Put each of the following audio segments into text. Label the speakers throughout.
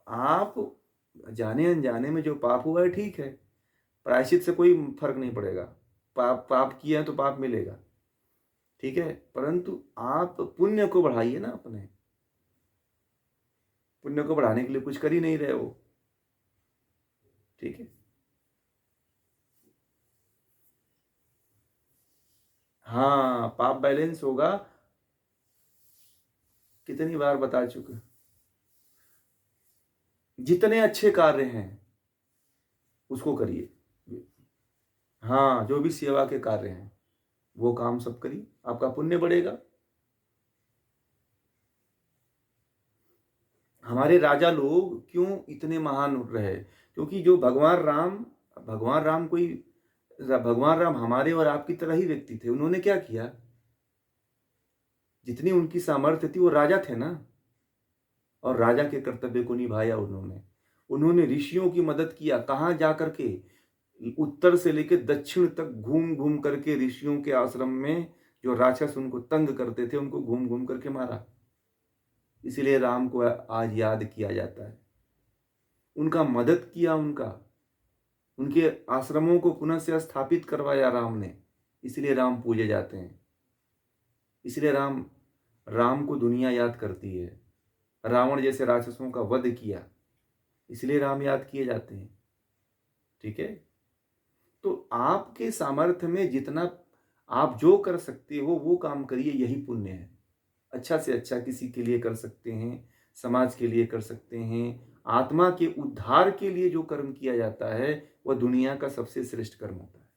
Speaker 1: आप जाने अनजाने में जो पाप हुआ है ठीक है, प्रायश्चित से कोई फर्क नहीं पड़ेगा। पाप पाप किया है तो पाप मिलेगा, ठीक है, परंतु आप पुण्य को बढ़ाइए ना। अपने पुण्य को बढ़ाने के लिए कुछ कर ही नहीं रहे हो, ठीक है। हाँ, पाप बैलेंस होगा। कितनी बार बता चुके, जितने अच्छे कार्य हैं उसको करिए। हाँ, जो भी सेवा के कार्य हैं वो काम सब करिए, आपका पुण्य बढ़ेगा। हमारे राजा लोग क्यों इतने महान रहे? क्योंकि जो भगवान राम हमारे और आपकी तरह ही व्यक्ति थे। उन्होंने क्या किया? जितनी उनकी सामर्थ्य थी, वो राजा थे ना, और राजा के कर्तव्य को निभाया उन्होंने। उन्होंने ऋषियों की मदद किया। कहाँ जा करके? उत्तर से लेकर दक्षिण तक घूम घूम करके ऋषियों के आश्रम में जो राक्षस उनको तंग करते थे, उनको घूम घूम करके मारा। इसीलिए राम को आज याद किया जाता है। उनका मदद किया, उनके आश्रमों को पुनः से स्थापित करवाया राम ने। इसलिए राम पूजे जाते हैं। इसलिए राम राम को दुनिया याद करती है। रावण जैसे राक्षसों का वध किया, इसलिए राम याद किए जाते हैं, ठीक है। तो आपके सामर्थ्य में जितना आप जो कर सकते हो वो काम करिए, यही पुण्य है। अच्छा से अच्छा किसी के लिए कर सकते हैं, समाज के लिए कर सकते हैं। आत्मा के उद्धार के लिए जो कर्म किया जाता है वह दुनिया का सबसे श्रेष्ठ कर्म होता है,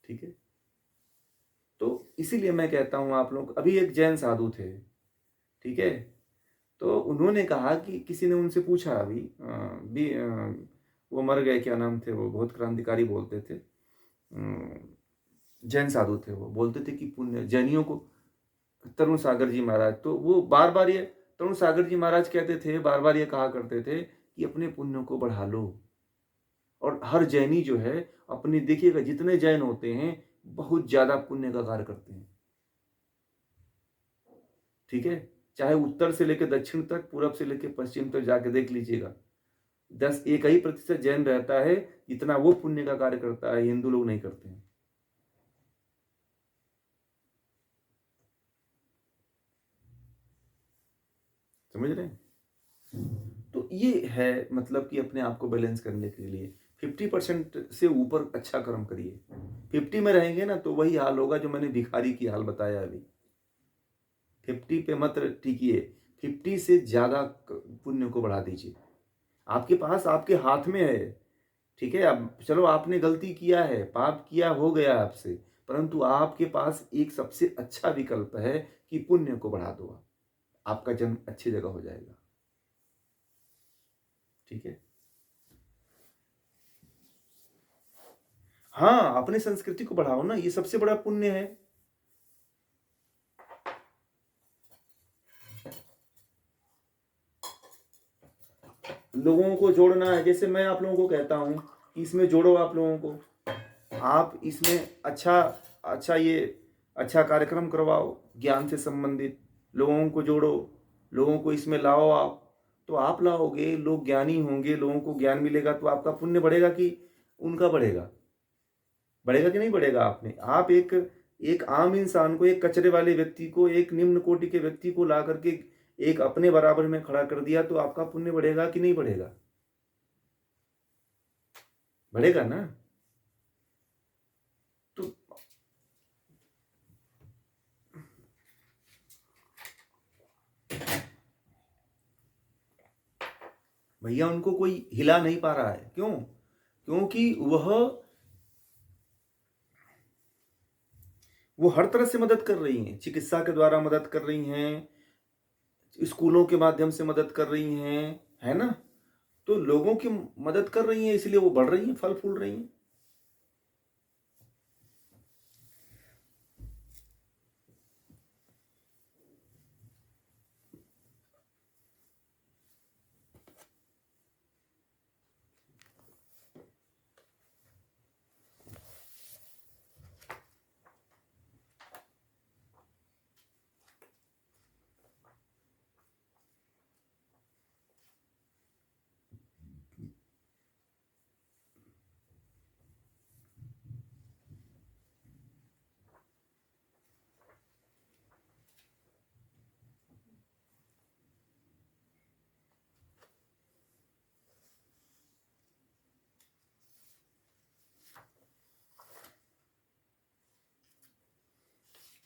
Speaker 1: ठीक है। तो इसीलिए मैं कहता हूं, आप लोग, अभी एक जैन साधु थे, ठीक है। तो उन्होंने कहा कि किसी ने उनसे पूछा, अभी वो मर गए, क्या नाम थे वो, बहुत क्रांतिकारी बोलते थे, जैन साधु थे। वो बोलते थे कि पुण्य जैनियों को, तरुण सागर जी महाराज, तो वो बार बार ये तरुण सागर जी महाराज कहते थे, बार बार ये कहा करते थे कि अपने पुण्य को बढ़ा लो। और हर जैनी जो है, अपने देखिएगा जितने जैन होते हैं बहुत ज्यादा पुण्य का कार्य करते हैं, ठीक है। चाहे उत्तर से लेकर दक्षिण तक, पूरब से लेकर पश्चिम तक जाके देख लीजिएगा, 10 एक ही प्रतिशत जैन रहता है जितना वो पुण्य का कार्य करता है, हिंदू लोग नहीं करते हैं। समझ रहे हैं? तो ये है, मतलब कि अपने आप को बैलेंस करने के लिए 50% से ऊपर अच्छा कर्म करिए। 50 में रहेंगे ना तो वही हाल होगा जो मैंने भिखारी की हाल बताया अभी। 50 पे मत टिकिए, 50 से ज्यादा पुण्य को बढ़ा दीजिए। आपके पास, आपके हाथ में है, ठीक है। अब चलो, आपने गलती किया है, पाप किया, हो गया आपसे, परंतु आपके पास एक सबसे अच्छा विकल्प है कि पुण्य को बढ़ा दो। आपका जन्म अच्छी जगह हो जाएगा, ठीक है। हाँ, अपनी संस्कृति को बढ़ाओ ना, ये सबसे बड़ा पुण्य है। लोगों को जोड़ना है, जैसे मैं आप लोगों को कहता हूं कि इसमें जोड़ो आप लोगों को, आप इसमें अच्छा अच्छा ये अच्छा कार्यक्रम करवाओ, ज्ञान से संबंधित लोगों को जोड़ो, लोगों को इसमें लाओ। आप तो आप लाओगे, लोग ज्ञानी होंगे, लोगों को ज्ञान मिलेगा, तो आपका पुण्य बढ़ेगा कि उनका बढ़ेगा? बढ़ेगा कि नहीं बढ़ेगा? आपने आप एक एक आम इंसान को, एक कचरे वाले व्यक्ति को, एक निम्न कोटि के व्यक्ति को ला करके एक अपने बराबर में खड़ा कर दिया, तो आपका पुण्य बढ़ेगा कि नहीं बढ़ेगा? बढ़ेगा ना। तो भैया, उनको कोई हिला नहीं पा रहा है, क्यों? क्योंकि वो हर तरह से मदद कर रही हैं, चिकित्सा के द्वारा मदद कर रही हैं, स्कूलों के माध्यम से मदद कर रही हैं, है ना। तो लोगों की मदद कर रही हैं, इसलिए वो बढ़ रही हैं, फल फूल रही हैं।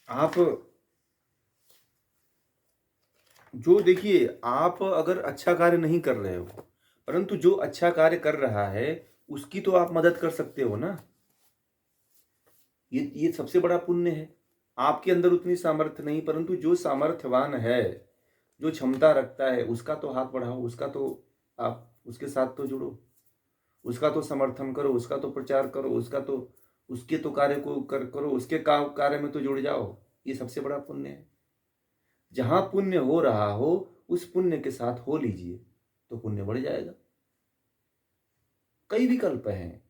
Speaker 1: आप जो देखिए, आप अगर अच्छा कार्य नहीं कर रहे हो, परंतु जो अच्छा कार्य कर रहा है, उसकी तो आप मदद कर सकते हो ना। ये सबसे बड़ा पुण्य है। आपके अंदर उतनी सामर्थ्य नहीं, परंतु जो सामर्थ्यवान है, जो क्षमता रखता है, उसका तो हाथ बढ़ाओ, उसका तो आप उसके साथ तो जुड़ो, उसका तो समर्थन करो, उसका तो प्रचार करो, उसका तो उसके तो कार्य को करो, उसके कार्य में तो जुड़ जाओ। ये सबसे बड़ा पुण्य है। जहां पुण्य हो रहा हो, उस पुण्य के साथ हो लीजिए, तो पुण्य बढ़ जाएगा। कई विकल्प हैं।